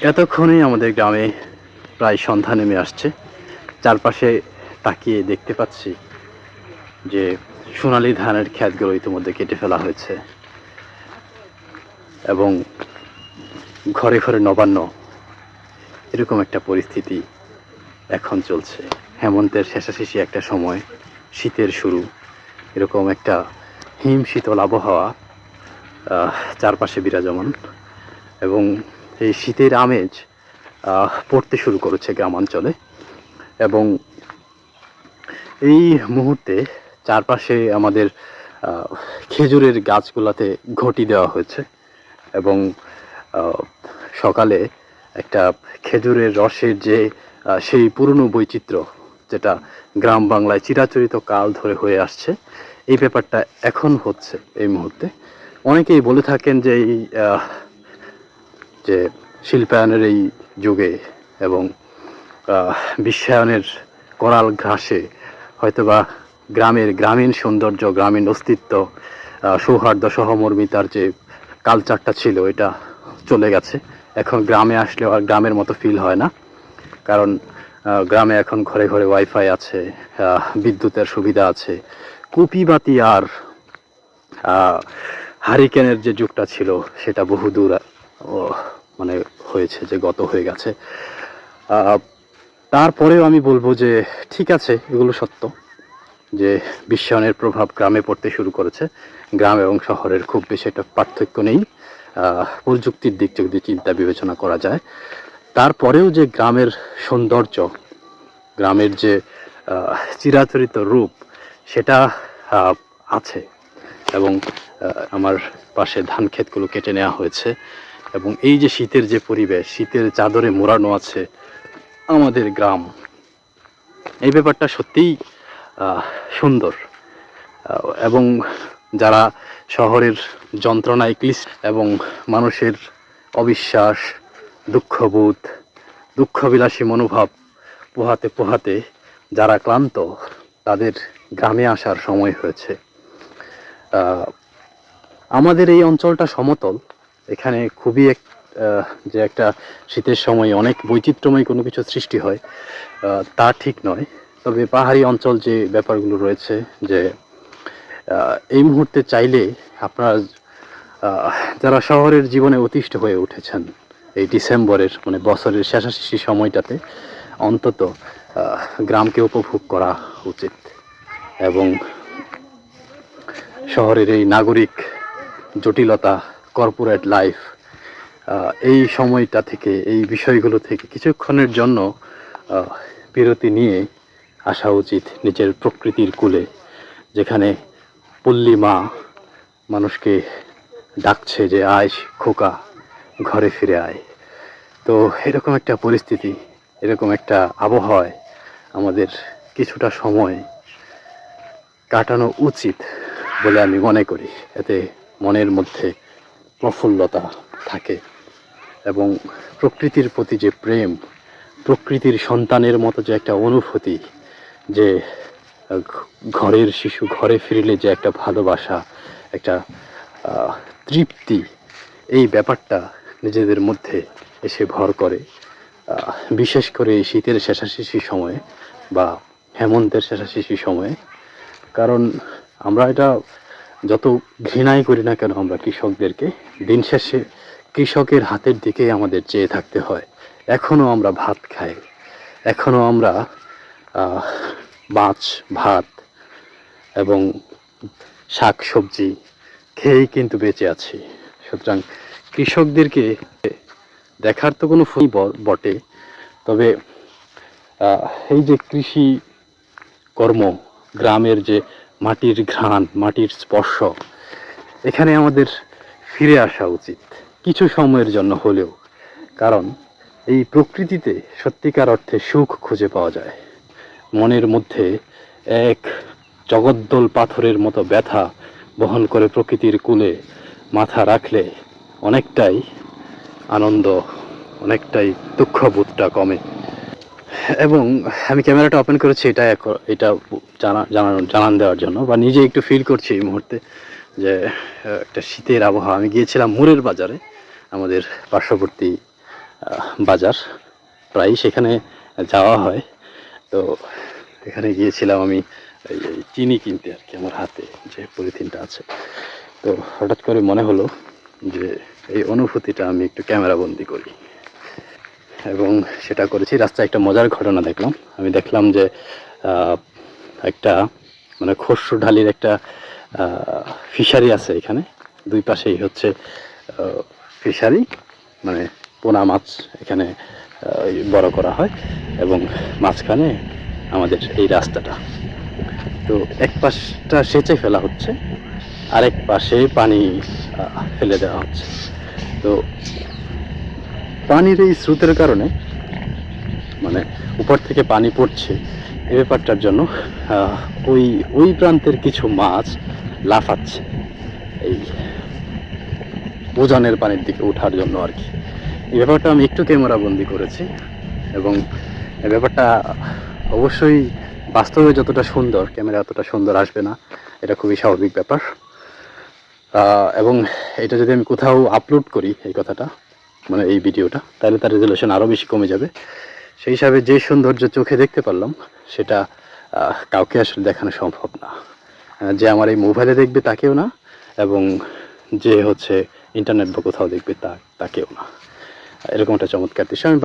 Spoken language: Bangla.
এতক্ষণে আমাদের গ্রামে প্রায় সন্ধ্যা নেমে আসছে। চারপাশে তাকিয়ে দেখতে পাচ্ছি যে সোনালী ধানের ক্ষেতগুলো ইতিমধ্যে কেটে ফেলা হয়েছে এবং ঘরে ঘরে নবান্ন, এরকম একটা পরিস্থিতি এখন চলছে। হেমন্তের শেষাশেষি একটা সময়, শীতের শুরু, এরকম একটা হিম শীতল আবহাওয়া চারপাশে বিরাজমান এবং এই শীতের আমেজ পড়তে শুরু করেছে গ্রামাঞ্চলে। এবং এই মুহূর্তে চারপাশে আমাদের খেজুরের গাছগুলোতে ঘটি দেওয়া হয়েছে এবং সকালে একটা খেজুরের রসের যে সেই পুরনো বৈচিত্র্য, যেটা গ্রাম বাংলায় চিরাচরিত কাল ধরে হয়ে আসছে, এই ব্যাপারটা এখন হচ্ছে এই মুহূর্তে। অনেকেই বলে থাকেন যে এই যে শিল্পায়নের এই যুগে এবং বিশ্বায়নের করাল ঘাসে হয়তোবা গ্রামীণ সৌন্দর্য, গ্রামীণ অস্তিত্ব, সৌহার্দ্য, সহমর্মিতার যে কালচারটা ছিল, এটা চলে গেছে। এখন গ্রামে আসলেও আর গ্রামের মতো ফিল হয় না, কারণ গ্রামে এখন ঘরে ঘরে ওয়াইফাই আছে, বিদ্যুতের সুবিধা আছে। কুপিবাতি আর হারিকেনের যে যুগটা ছিল সেটা বহুদূর মানে হয়েছে, যে গত হয়ে গেছে। তারপরেও আমি বলবো যে ঠিক আছে, এগুলো সত্য যে বিশ্বায়নের প্রভাব গ্রামে পড়তে শুরু করেছে। গ্রাম এবং শহরের খুব বেশি একটা পার্থক্য নেই প্রযুক্তির দিক থেকে যদি চিন্তা বিবেচনা করা যায়। তারপরেও যে গ্রামের সৌন্দর্য, গ্রামের যে চিরাচরিত রূপ, সেটা আছে। এবং আমার পাশে ধান ক্ষেতগুলো কেটে নেওয়া হয়েছে এবং এই যে শীতের যে পরিবেশ, শীতের চাদরে মোড়ানো আছে আমাদের গ্রাম, এই ব্যাপারটা সত্যিই সুন্দর। এবং যারা শহরের যন্ত্রণায় ক্লিষ্ট এবং মানুষের অবিশ্বাস, দুঃখবোধ, দুঃখবিলাসী মনোভাব পোহাতে পোহাতে যারা ক্লান্ত, তাদের গ্রামে আসার সময় হয়েছে। আমাদের এই অঞ্চলটা সমতল, এখানে খুবই যে একটা শীতের সময় অনেক বৈচিত্র্যময় কোনো কিছু সৃষ্টি হয় তা ঠিক নয়। তবে পাহাড়ি অঞ্চল যে ব্যাপারগুলো রয়েছে, যে এই মুহূর্তে চাইলে আপনারা যারা শহরের জীবনে অতিষ্ঠ হয়ে উঠেছেন, এই ডিসেম্বরের মানে বছরের শেষাশেষি সময়টাতে অন্তত গ্রামকে উপভোগ করা উচিত। এবং শহরের এই নাগরিক জটিলতা, কর্পোরেট লাইফ, এই সময়টা থেকে, এই বিষয়গুলো থেকে কিছুক্ষণের জন্য বিরতি নিয়ে আসা উচিত নিজের প্রকৃতির কূলে, যেখানে পল্লী মা মানুষকে ডাকছে যে আয় খোকা, ঘরে ফিরে আয়। তো এরকম একটা পরিস্থিতি, এরকম একটা আবহাওয়ায় আমাদের কিছুটা সময় কাটানো উচিত বলে আমি মনে করি। এতে মনের মধ্যে প্রফুল্লতা থাকে এবং প্রকৃতির প্রতি যে প্রেম, প্রকৃতির সন্তানের মতো যে একটা অনুভূতি, যে ঘরের শিশু ঘরে ফিরলে যে একটা ভালোবাসা, একটা তৃপ্তি, এই ব্যাপারটা নিজেদের মধ্যে এসে ভর করে। বিশেষ করে এই শীতের শেষাশেষি সময়ে বা হেমন্তের শেষাশেষি সময়ে। কারণ আমরা এটা যত ঘৃণাই করি না কেন আমরা কৃষকদেরকে, দিন শেষে কৃষকের হাতের দিকেই আমাদের চেয়ে থাকতে হয়। এখনও আমরা ভাত খাই, এখনও আমরা মাছ ভাত এবং শাক সবজি খেয়েই কিন্তু বেঁচে আছি। সুতরাং কৃষকদেরকে দেখার তো কোনো ফুল বটে, তবে এই যে কৃষি কর্ম, গ্রামের যে মাটির ঘ্রাণ, মাটির স্পর্শ, এখানে আমাদের ফিরে আসা উচিত কিছু সময়ের জন্য হলেও। কারণ এই প্রকৃতিতে সত্যিকার অর্থে সুখ খুঁজে পাওয়া যায়। মনের মধ্যে এক জগদ্দল পাথরের মতো ব্যথা বহন করে প্রকৃতির কূলে মাথা রাখলে অনেকটাই আনন্দ, অনেকটাই দুঃখবোধটা কমে। এবং আমি ক্যামেরাটা ওপেন করেছি এটা জানান দেওয়ার জন্য, বা নিজে একটু ফিল করছি এই মুহূর্তে যে একটা শীতের আবহাওয়া। আমি গিয়েছিলাম মুরের বাজারে, আমাদের পার্শ্ববর্তী বাজার, প্রায়ই সেখানে যাওয়া হয়। তো এখানে গিয়েছিলাম আমি এই চিনি কিনতে আর কি, আমার হাতে যে পলিথিনটা আছে। তো হঠাৎ করে মনে হলো যে এই অনুভূতিটা আমি একটু ক্যামেরাবন্দি করি, এবং সেটা করেছি। রাস্তায় একটা মজার ঘটনা দেখলাম। আমি দেখলাম যে একটা মানে খসরু ঢালির একটা ফিশারি আছে এখানে, দুই পাশেই হচ্ছে ফিশারি, মানে পোনা মাছ এখানে বড় করা হয়, এবং মাঝখানে আমাদের এই রাস্তাটা। তো এক পাশটা সেচে ফেলা হচ্ছে, আরেক পাশে পানি ফেলে দেওয়া হচ্ছে। তো পানির এই স্রোতের কারণে, মানে উপর থেকে পানি পড়ছে, এই ব্যাপারটার জন্য ওই ওই প্রান্তের কিছু মাছ লাফাচ্ছে এই উজানের পানির দিকে ওঠার জন্য আর কি। এই ব্যাপারটা আমি একটু ক্যামেরা বন্দি করেছি, এবং এই ব্যাপারটা অবশ্যই বাস্তবে যতটা সুন্দর, ক্যামেরা অতটা সুন্দর আসবে না, এটা খুবই স্বাভাবিক ব্যাপার। এবং এটা যদি আমি কোথাও আপলোড করি এই কথাটা, মানে এই ভিডিওটা, তাহলে তার রেজলিউশন আরও বেশি কমে যাবে। সেই হিসাবে যে সৌন্দর্য চোখে দেখতে পারলাম, সেটা কাউকে আসলে দেখানো সম্ভব না। যে আমার এই মোবাইলে দেখবে তাকেও না, এবং যে হচ্ছে ইন্টারনেট বা কোথাও দেখবে তাকেও না। এরকম একটা চমৎকার দৃশ্য আমি